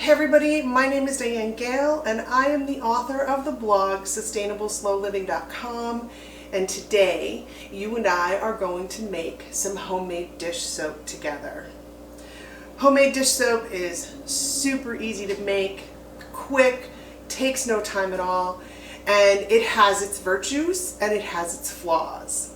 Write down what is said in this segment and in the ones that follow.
Hey everybody, my name is Diane Gale and I am the author of the blog sustainableslowliving.com, and today you and I are going to make some homemade dish soap together. Homemade dish soap is super easy to make, quick, takes no time at all, and it has its virtues and it has its flaws.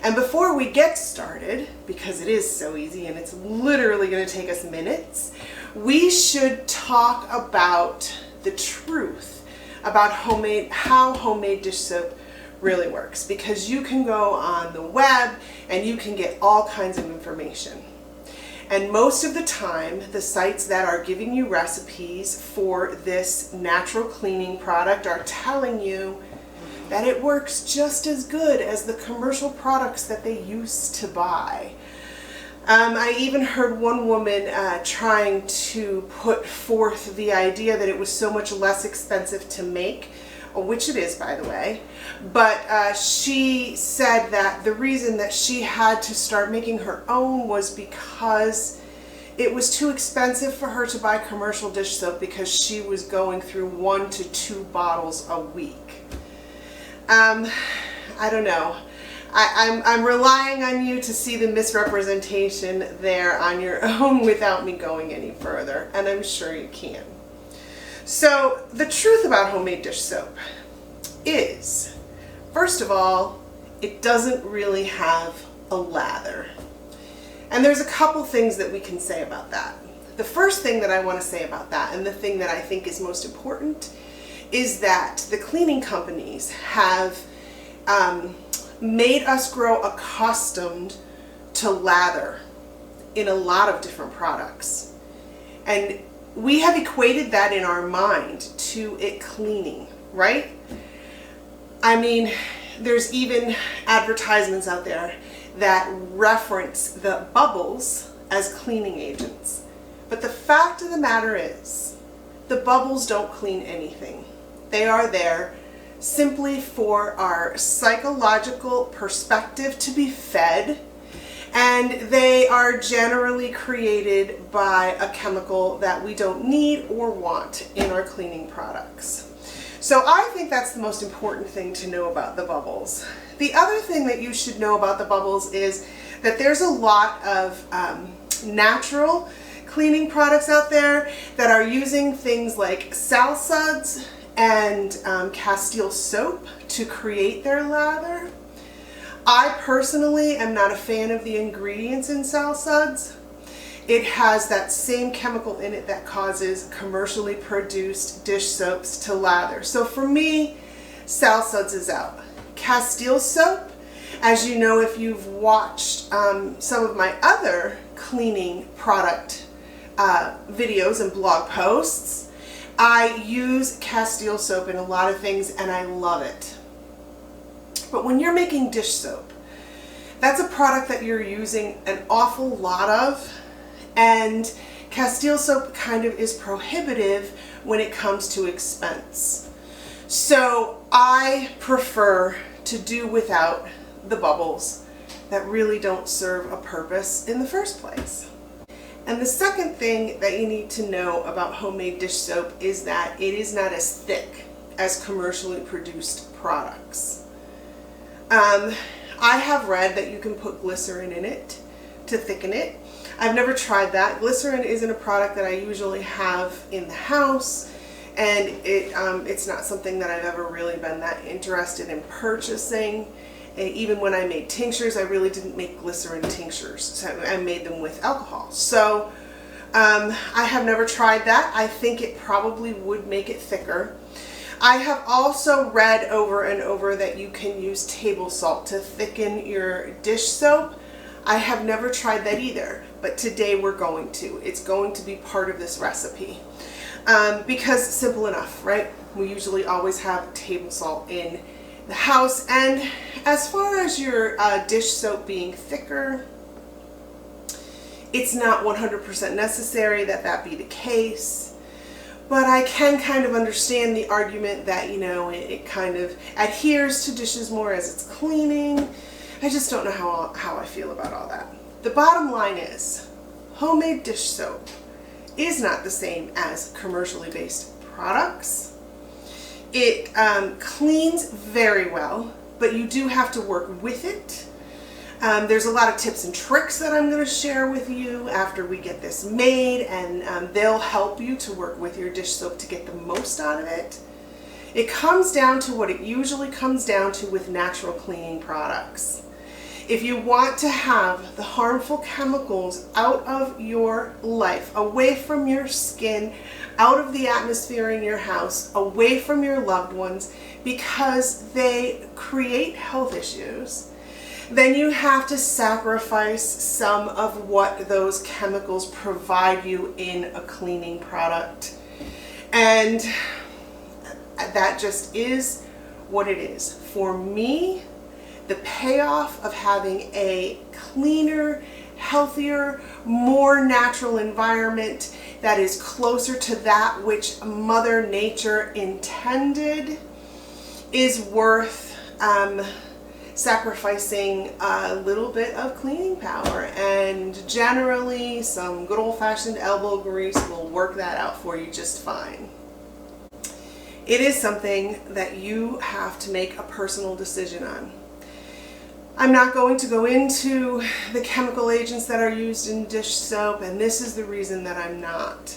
And before we get started, because it is so easy and it's literally going to take us minutes, we should talk about the truth about how homemade dish soap really works, because you can go on the web and you can get all kinds of information. And most of the time, the sites that are giving you recipes for this natural cleaning product are telling you that it works just as good as the commercial products that they used to buy. I even heard one woman trying to put forth the idea that it was so much less expensive to make, which it is, by the way, but she said that the reason that she had to start making her own was because it was too expensive for her to buy commercial dish soap, because she was going through 1 to 2 bottles a week. I don't know. I'm relying on you to see the misrepresentation there on your own without me going any further, and I'm sure you can. So the truth about homemade dish soap is, first of all, it doesn't really have a lather. And there's a couple things that we can say about that. The first thing that I want to say about that, and the thing that I think is most important, is that the cleaning companies have made us grow accustomed to lather in a lot of different products. And we have equated that in our mind to it cleaning, right? I mean, there's even advertisements out there that reference the bubbles as cleaning agents. But the fact of the matter is, the bubbles don't clean anything. They are there simply for our psychological perspective to be fed, and they are generally created by a chemical that we don't need or want in our cleaning products. So I think that's the most important thing to know about the bubbles. The other thing that you should know about the bubbles is that there's a lot of natural cleaning products out there that are using things like sal suds and Castile soap to create their lather. I personally am not a fan of the ingredients in sal suds. It has that same chemical in it that causes commercially produced dish soaps to lather. So for me, sal suds is out. Castile soap, as you know if you've watched some of my other cleaning product videos and blog posts, I use Castile soap in a lot of things and I love it. But when you're making dish soap, that's a product that you're using an awful lot of, and Castile soap kind of is prohibitive when it comes to expense. So I prefer to do without the bubbles that really don't serve a purpose in the first place. And the second thing that you need to know about homemade dish soap is that it is not as thick as commercially produced products. I have read that you can put glycerin in it to thicken it. I've never tried that. Glycerin isn't a product that I usually have in the house, and it's not something that I've ever really been that interested in purchasing. Even when I made tinctures, I really didn't make glycerin tinctures. So I made them with alcohol. So I have never tried that. I think it probably would make it thicker. I have also read over and over that you can use table salt to thicken your dish soap. I have never tried that either, but today we're going to. It's going to be part of this recipe. Because simple enough, right? We usually always have table salt in the house. And as far as your dish soap being thicker, it's not 100% necessary that that be the case, but I can kind of understand the argument that, you know, it kind of adheres to dishes more as it's cleaning. I just don't know how I feel about all that. The bottom line is, homemade dish soap is not the same as commercially based products. It cleans very well, but you do have to work with it. There's a lot of tips and tricks that I'm going to share with you after we get this made, and they'll help you to work with your dish soap to get the most out of it. It comes down to what it usually comes down to with natural cleaning products. If you want to have the harmful chemicals out of your life, away from your skin, out of the atmosphere in your house, away from your loved ones, because they create health issues, then you have to sacrifice some of what those chemicals provide you in a cleaning product. And that just is what it is. For me, the payoff of having a cleaner, healthier, more natural environment that is closer to that which Mother Nature intended is worth sacrificing a little bit of cleaning power, and generally some good old-fashioned elbow grease will work that out for you just fine. It is something that you have to make a personal decision on. I'm not going to go into the chemical agents that are used in dish soap, and this is the reason that I'm not.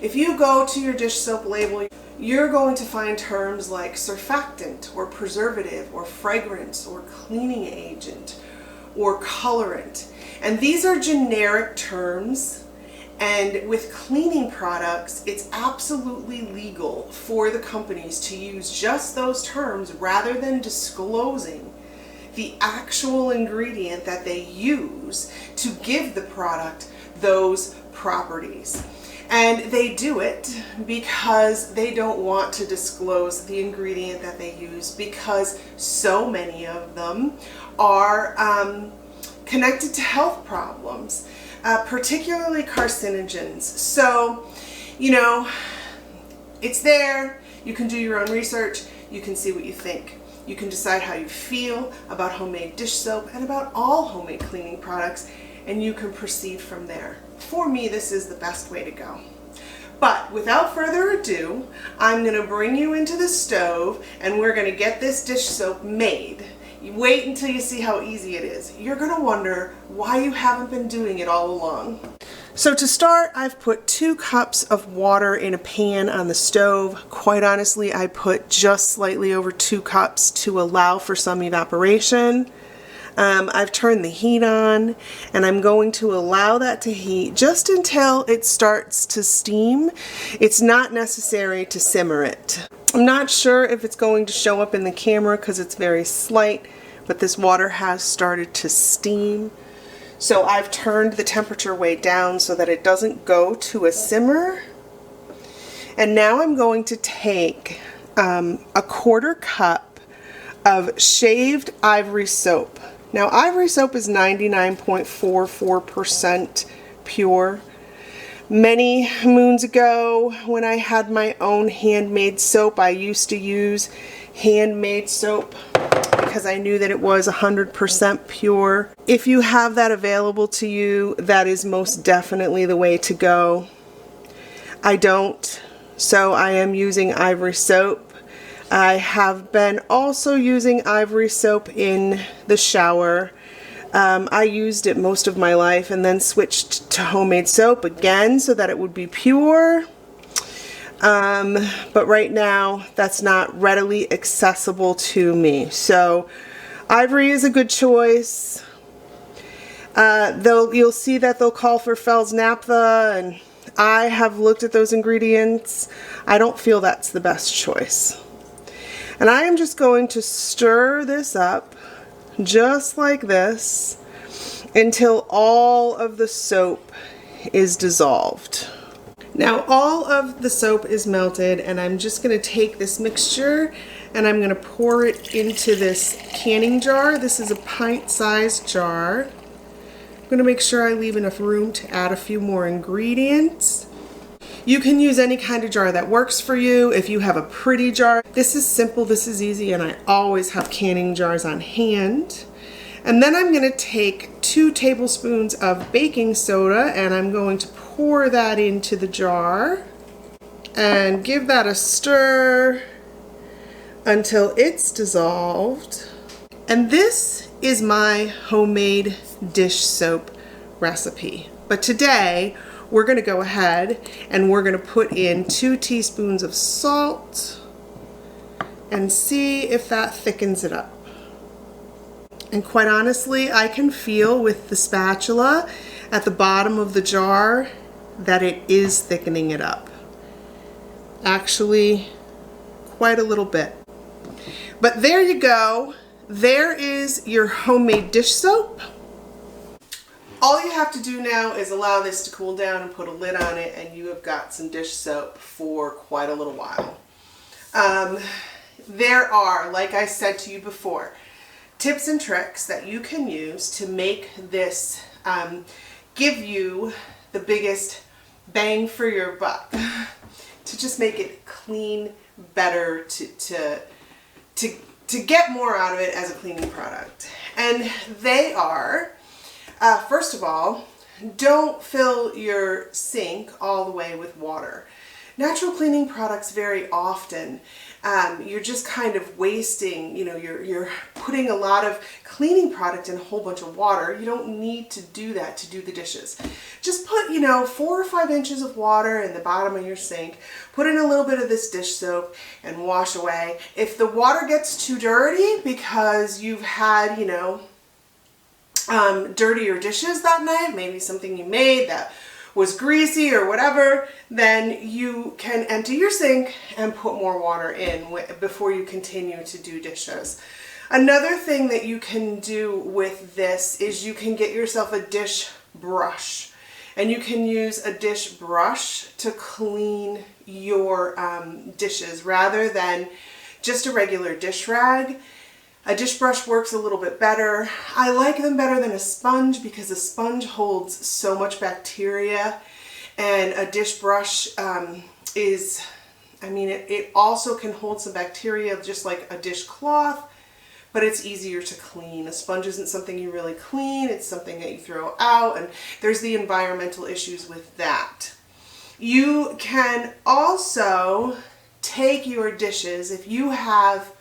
If you go to your dish soap label, you're going to find terms like surfactant or preservative or fragrance or cleaning agent or colorant. And these are generic terms, and with cleaning products, it's absolutely legal for the companies to use just those terms rather than disclosing the actual ingredient that they use to give the product those properties. And they do it because they don't want to disclose the ingredient that they use, because so many of them are connected to health problems, particularly carcinogens. So, you know, it's there. You can do your own research. You can see what you think. You can decide how you feel about homemade dish soap and about all homemade cleaning products, and you can proceed from there. For me, this is the best way to go. But without further ado, I'm going to bring you into the stove and we're going to get this dish soap made. You wait until you see how easy it is. You're going to wonder why you haven't been doing it all along. So to start, I've put 2 cups of water in a pan on the stove. Quite honestly, I put just slightly over 2 cups to allow for some evaporation. I've turned the heat on, and I'm going to allow that to heat just until it starts to steam. It's not necessary to simmer it. I'm not sure if it's going to show up in the camera because it's very slight, but this water has started to steam. So I've turned the temperature way down so that it doesn't go to a simmer. And now I'm going to take a 1/4 cup of shaved ivory soap. Now, ivory soap is 99.44% pure. Many moons ago, when I had my own handmade soap, I used to use handmade soap because I knew that it was 100% pure. If you have that available to you, that is most definitely the way to go. I don't, so I am using ivory soap. I have been also using ivory soap in the shower. I used it most of my life and then switched to homemade soap again so that it would be pure. But right now that's not readily accessible to me. So ivory is a good choice. You'll see that they'll call for Fel's naphtha, and I have looked at those ingredients. I don't feel that's the best choice. And I am just going to stir this up just like this until all of the soap is dissolved. Now all of the soap is melted, and I'm just going to take this mixture and I'm going to pour it into this canning jar. This is a pint-sized jar. I'm going to make sure I leave enough room to add a few more ingredients. You can use any kind of jar that works for you. If you have a pretty jar, this is simple, this is easy, and I always have canning jars on hand. And then I'm going to take 2 tablespoons of baking soda and I'm going to pour that into the jar and give that a stir until it's dissolved. And this is my homemade dish soap recipe. But today we're going to go ahead and we're going to put in 2 teaspoons of salt and see if that thickens it up. And quite honestly, I can feel with the spatula at the bottom of the jar that it is thickening it up. Actually, quite a little bit. But there you go. There is your homemade dish soap. All you have to do now is allow this to cool down and put a lid on it, and you have got some dish soap for quite a little while. There are, like I said to you before, tips and tricks that you can use to make this give you the biggest bang for your buck, to just make it clean better, to get more out of it as a cleaning product. And they are, first of all, don't fill your sink all the way with water. Natural cleaning products very often, you're just kind of wasting, you're putting a lot of cleaning product in a whole bunch of water. You don't need to do that to do the dishes. Just put, 4 or 5 inches of water in the bottom of your sink, put in a little bit of this dish soap and wash away. If the water gets too dirty because you've had, dirtier dishes that night, maybe something you made that was greasy or whatever, then you can empty your sink and put more water in before you continue to do dishes. Another thing that you can do with this is you can get yourself a dish brush, and you can use a dish brush to clean your dishes rather than just a regular dish rag. A dish brush works a little bit better. I like them better than a sponge because a sponge holds so much bacteria, and a dish brush it also can hold some bacteria just like a dishcloth, but it's easier to clean. A sponge isn't something you really clean, it's something that you throw out, and there's the environmental issues with that. You can also take your dishes, if you have,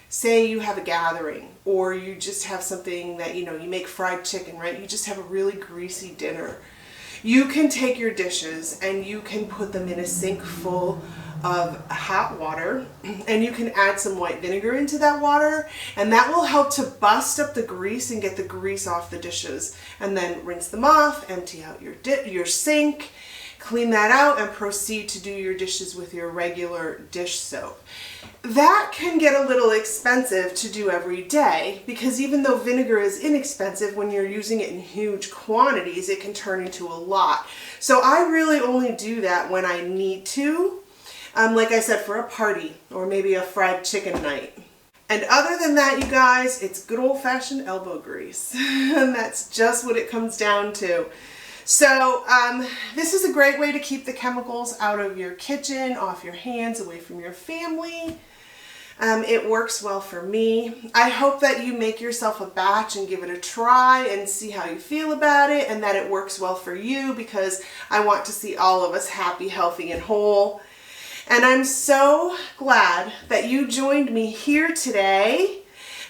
say you have a gathering, or you just have something that, you make fried chicken, right? You just have a really greasy dinner. You can take your dishes and you can put them in a sink full of hot water, and you can add some white vinegar into that water, and that will help to bust up the grease and get the grease off the dishes. And then rinse them off, empty out your sink, clean that out, and proceed to do your dishes with your regular dish soap. That can get a little expensive to do every day, because even though vinegar is inexpensive, when you're using it in huge quantities, it can turn into a lot. So I really only do that when I need to, like I said, for a party or maybe a fried chicken night. And other than that, you guys, it's good old-fashioned elbow grease. And that's just what it comes down to. So this is a great way to keep the chemicals out of your kitchen, off your hands, away from your family. It works well for me. I hope that you make yourself a batch and give it a try and see how you feel about it, and that it works well for you, because I want to see all of us happy, healthy, and whole. And I'm so glad that you joined me here today.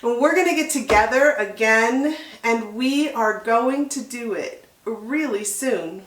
And we're going to get together again, and we are going to do it really soon.